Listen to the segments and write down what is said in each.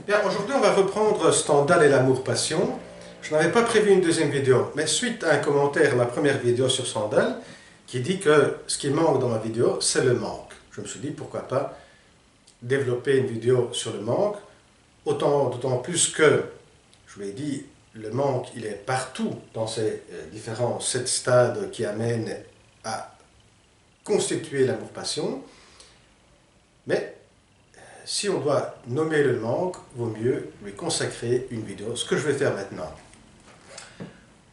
Bien, aujourd'hui, on va reprendre Stendhal et l'amour-passion. Je n'avais pas prévu une deuxième vidéo, mais suite à un commentaire à ma première vidéo sur Stendhal, qui dit que ce qui manque dans ma vidéo, c'est le manque. Je me suis dit, pourquoi pas développer une vidéo sur le manque, d'autant plus que, je vous l'ai dit, le manque, il est partout dans ces différents 7 stades qui amènent à constituer l'amour-passion. Mais si on doit nommer le manque, vaut mieux lui consacrer une vidéo, ce que je vais faire maintenant.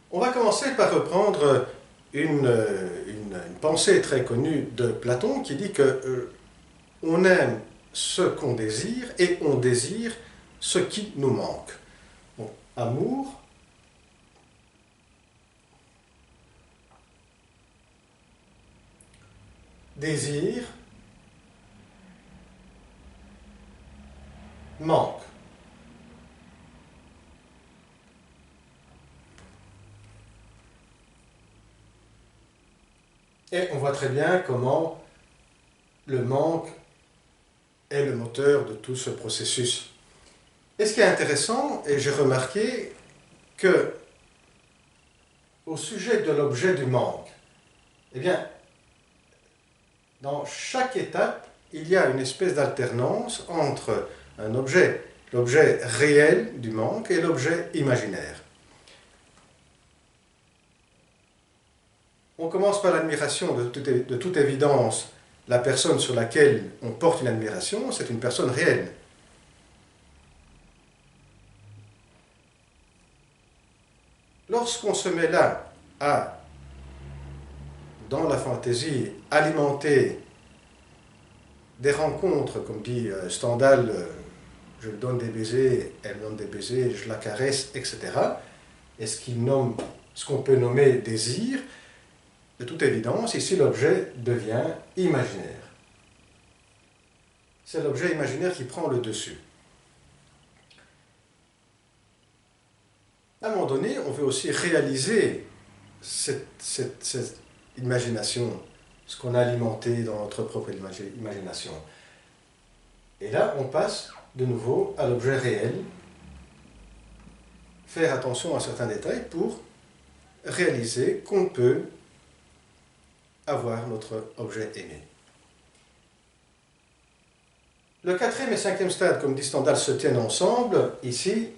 On va commencer par reprendre une pensée très connue de Platon qui dit que on aime ce qu'on désire et on désire ce qui nous manque. Donc, amour, désir, manque. Et on voit très bien comment le manque est le moteur de tout ce processus. Et ce qui est intéressant, et j'ai remarqué que au sujet de l'objet du manque, eh bien, dans chaque étape, il y a une espèce d'alternance entre un objet, l'objet réel du manque et l'objet imaginaire. On commence par l'admiration, de toute évidence, la personne sur laquelle on porte une admiration, c'est une personne réelle. Lorsqu'on se met là à, dans la fantaisie, alimenter des rencontres, comme dit Stendhal, je lui donne des baisers, elle me donne des baisers, je la caresse, etc. Et ce qu'on peut nommer désir, de toute évidence, ici l'objet devient imaginaire. C'est l'objet imaginaire qui prend le dessus. À un moment donné, on veut aussi réaliser cette imagination, ce qu'on a alimenté dans notre propre imagination. Et là, on passe de nouveau à l'objet réel, faire attention à certains détails pour réaliser qu'on peut avoir notre objet aimé. Le 4e et 5e stade, comme dit Stendhal, se tiennent ensemble. Ici,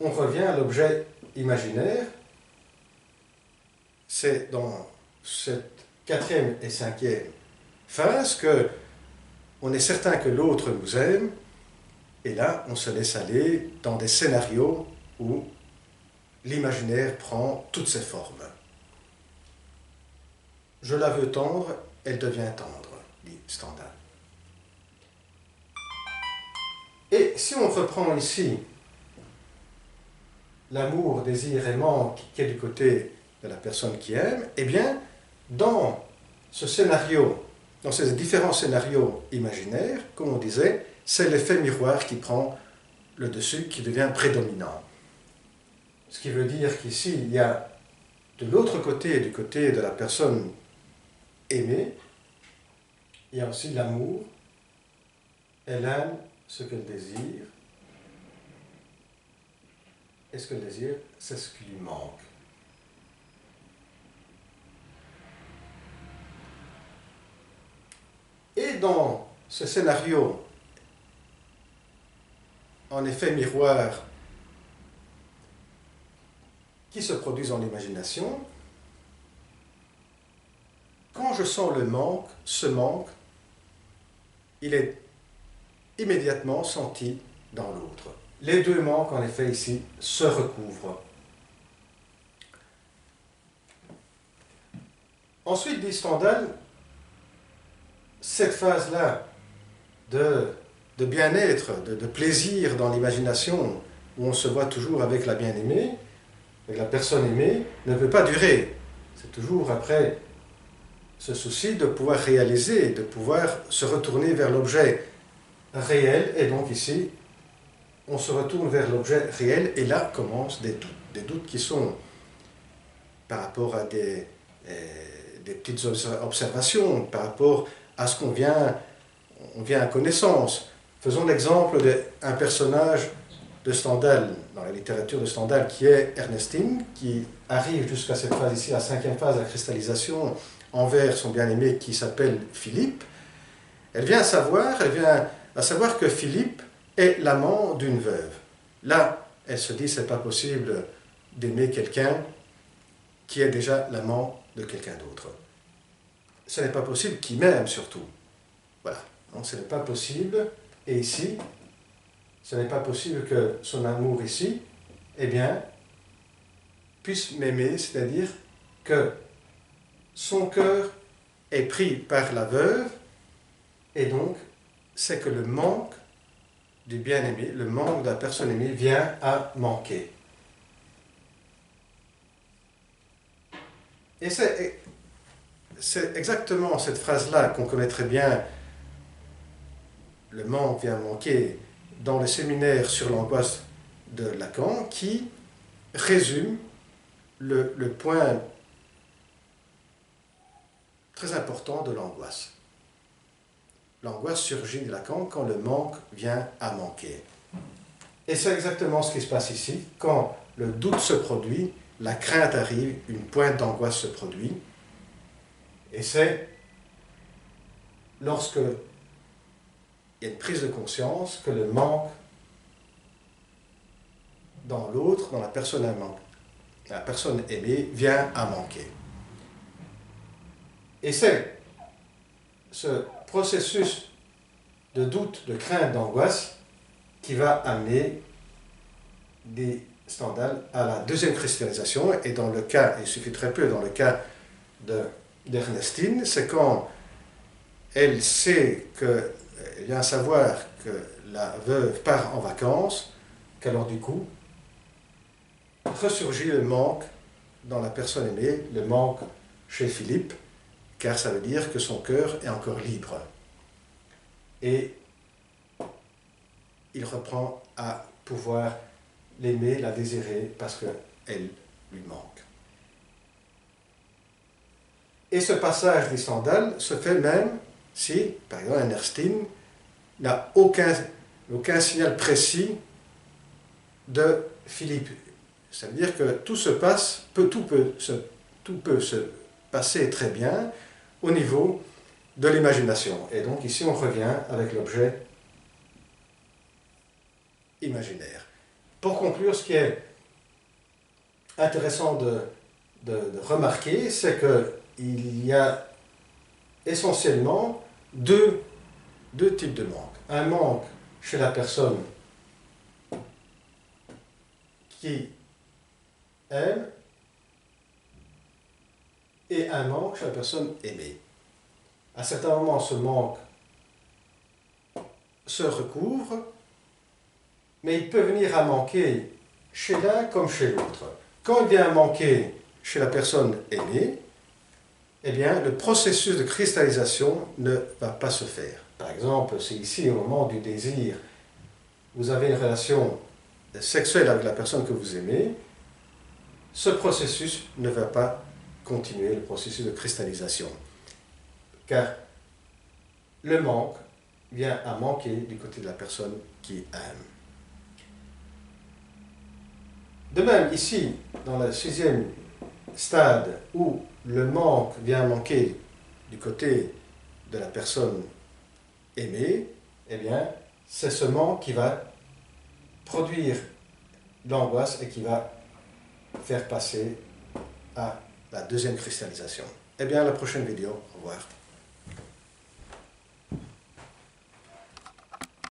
on revient à l'objet imaginaire. C'est dans cette 4e et 5e phase que on est certain que l'autre nous aime, et là, on se laisse aller dans des scénarios où l'imaginaire prend toutes ses formes. Je la veux tendre, elle devient tendre, dit Stendhal. Et si on reprend ici l'amour, désir et manque qui est du côté de la personne qui aime, eh bien, dans ce scénario, dans ces différents scénarios imaginaires, comme on disait, c'est l'effet miroir qui prend le dessus, qui devient prédominant. Ce qui veut dire qu'ici, il y a de l'autre côté, du côté de la personne aimée, il y a aussi l'amour. Elle aime ce qu'elle désire. Et ce qu'elle désire, c'est ce qui lui manque. Et dans ce scénario, en effet miroir, qui se produit dans l'imagination, quand je sens le manque, ce manque, il est immédiatement senti dans l'autre. Les deux manques, en effet, ici, se recouvrent. Ensuite, dit Stendhal, cette phase-là de bien-être, de plaisir dans l'imagination, où on se voit toujours avec la bien-aimée, avec la personne aimée, ne peut pas durer. C'est toujours après ce souci de pouvoir réaliser, de pouvoir se retourner vers l'objet réel, et donc ici, on se retourne vers l'objet réel, et là commencent des doutes qui sont par rapport à des petites observations, par rapport à ce qu'on vient à connaissance. Faisons l'exemple d'un personnage de Stendhal, dans la littérature de Stendhal, qui est Ernestine, qui arrive jusqu'à cette phase ici, la 5e phase de la cristallisation, envers son bien-aimé qui s'appelle Philippe. Elle vient à savoir que Philippe est l'amant d'une veuve. Là, elle se dit, c'est pas possible d'aimer quelqu'un qui est déjà l'amant de quelqu'un d'autre. Ce n'est pas possible qu'il m'aime surtout. Voilà, donc ce n'est pas possible. Et ici, ce n'est pas possible que son amour ici, eh bien, puisse m'aimer, c'est-à-dire que son cœur est pris par la veuve, et donc c'est que le manque du bien-aimé, le manque de la personne aimée vient à manquer. Et c'est exactement cette phrase-là qu'on connaît très bien, le manque vient manquer, dans le séminaire sur l'angoisse de Lacan, qui résume le point très important de l'angoisse. L'angoisse surgit de Lacan quand le manque vient à manquer. Et c'est exactement ce qui se passe ici. Quand le doute se produit, la crainte arrive, une pointe d'angoisse se produit. Et c'est lorsque il y a une prise de conscience que le manque dans l'autre, dans la personne aimée, vient à manquer. Et c'est ce processus de doute, de crainte, d'angoisse qui va amener des Stendhal à la deuxième cristallisation. Et dans le cas, il suffit très peu, dans le cas d'Ernestine, c'est quand elle sait que, elle vient savoir que la veuve part en vacances, qu'alors du coup, ressurgit le manque dans la personne aimée, le manque chez Philippe, car ça veut dire que son cœur est encore libre. Et il reprend à pouvoir l'aimer, la désirer, parce qu'elle lui manque. Et ce passage des Stendhal se fait même si, par exemple, Ernestine n'a aucun signal précis de Philippe. Ça veut dire que tout se passe, tout peut se passer très bien au niveau de l'imagination. Et donc ici on revient avec l'objet imaginaire. Pour conclure, ce qui est intéressant de remarquer, c'est qu'il y a essentiellement deux types de manque. Un manque chez la personne qui aime et un manque chez la personne aimée. À certains moments, ce manque se recouvre, mais il peut venir à manquer chez l'un comme chez l'autre. Quand il vient à manquer chez la personne aimée, eh bien, le processus de cristallisation ne va pas se faire. Par exemple, c'est ici, au moment du désir, vous avez une relation sexuelle avec la personne que vous aimez, ce processus ne va pas continuer, le processus de cristallisation. Car le manque vient à manquer du côté de la personne qui aime. De même, ici, dans le 6e stade, où le manque vient à manquer du côté de la personne aimée, eh bien, c'est ce manque qui va produire l'angoisse et qui va faire passer à la deuxième cristallisation. Eh bien, à la prochaine vidéo. Au revoir.